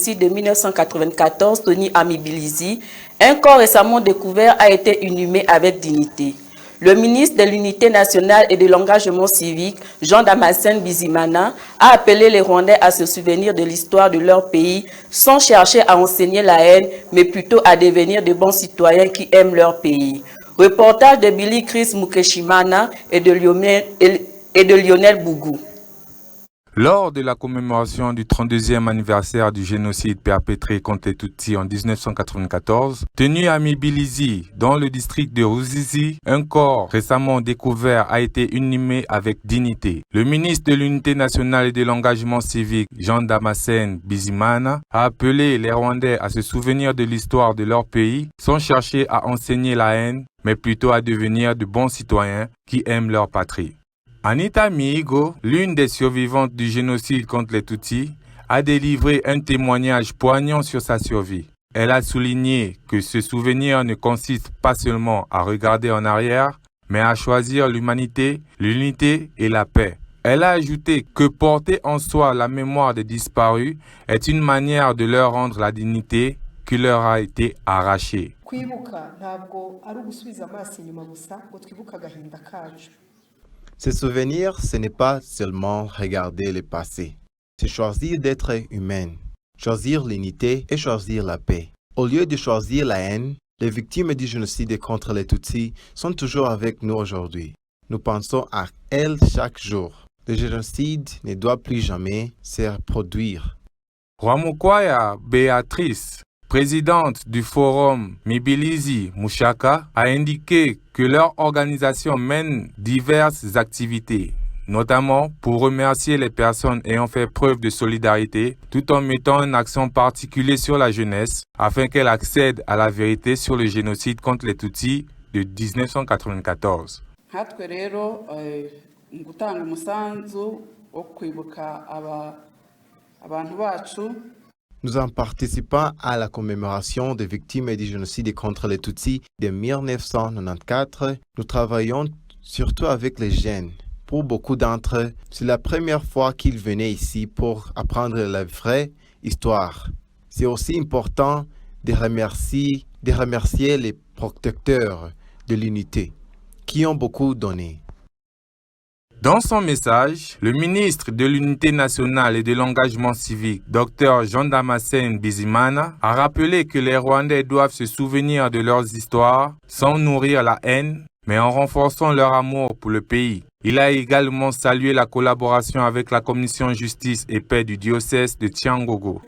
de 1994, Tony Amibilizi, un corps récemment découvert a été inhumé avec dignité. Le ministre de l'Unité nationale et de l'engagement civique, Jean Damascène Bizimana, a appelé les Rwandais à se souvenir de l'histoire de leur pays sans chercher à enseigner la haine, mais plutôt à devenir de bons citoyens qui aiment leur pays. Reportage de Billy Chris Mukeshimana et de Lionel Bougou. Lors de la commémoration du 32e anniversaire du génocide perpétré contre les Tutsis en 1994, tenu à Mibilizi, dans le district de Ruzizi, un corps récemment découvert a été inhumé avec dignité. Le ministre de l'Unité nationale et de l'engagement civique, Jean Damascène Bizimana, a appelé les Rwandais à se souvenir de l'histoire de leur pays sans chercher à enseigner la haine, mais plutôt à devenir de bons citoyens qui aiment leur patrie. Anita Mihigo, l'une des survivantes du génocide contre les Tutsis, a délivré un témoignage poignant sur sa survie. Elle a souligné que ce souvenir ne consiste pas seulement à regarder en arrière, mais à choisir l'humanité, l'unité et la paix. Elle a ajouté que porter en soi la mémoire des disparus est une manière de leur rendre la dignité qui leur a été arrachée. Se souvenir, ce n'est pas seulement regarder le passé. C'est choisir d'être humain, choisir l'unité et choisir la paix. Au lieu de choisir la haine, les victimes du génocide contre les Tutsis sont toujours avec nous aujourd'hui. Nous pensons à elles chaque jour. Le génocide ne doit plus jamais se reproduire. Rwamukwaya Béatrice, présidente du forum Mibilizi Mushaka, a indiqué que leur organisation mène diverses activités, notamment pour remercier les personnes ayant fait preuve de solidarité, tout en mettant un accent particulier sur la jeunesse, afin qu'elle accède à la vérité sur le génocide contre les Tutsis de 1994. Nous en participant à la commémoration des victimes du génocide contre les Tutsis de 1994, nous travaillons surtout avec les jeunes. Pour beaucoup d'entre eux, c'est la première fois qu'ils venaient ici pour apprendre la vraie histoire. C'est aussi important de remercier les protecteurs de l'unité qui ont beaucoup donné. Dans son message, le ministre de l'Unité nationale et de l'engagement civique, Dr Jean Damascène Bizimana, a rappelé que les Rwandais doivent se souvenir de leurs histoires sans nourrir la haine, mais en renforçant leur amour pour le pays. Il a également salué la collaboration avec la Commission Justice et Paix du diocèse de Cyangugu.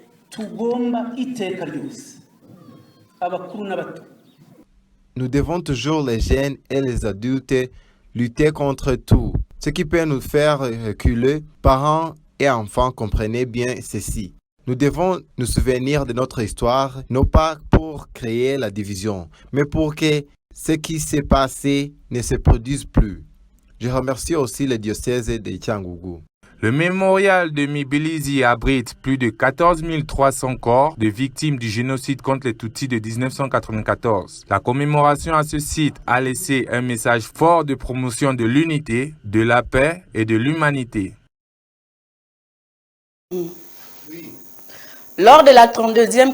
Nous devons toujours, les jeunes et les adultes, lutter contre tout. Ce qui peut nous faire reculer, parents et enfants, comprenez bien ceci. Nous devons nous souvenir de notre histoire, non pas pour créer la division, mais pour que ce qui s'est passé ne se produise plus. Je remercie aussi le diocèse de Cyangugu. Le mémorial de Mibilizi abrite plus de 14 300 corps de victimes du génocide contre les Tutsis de 1994. La commémoration à ce site a laissé un message fort de promotion de l'unité, de la paix et de l'humanité. Lors de la 32e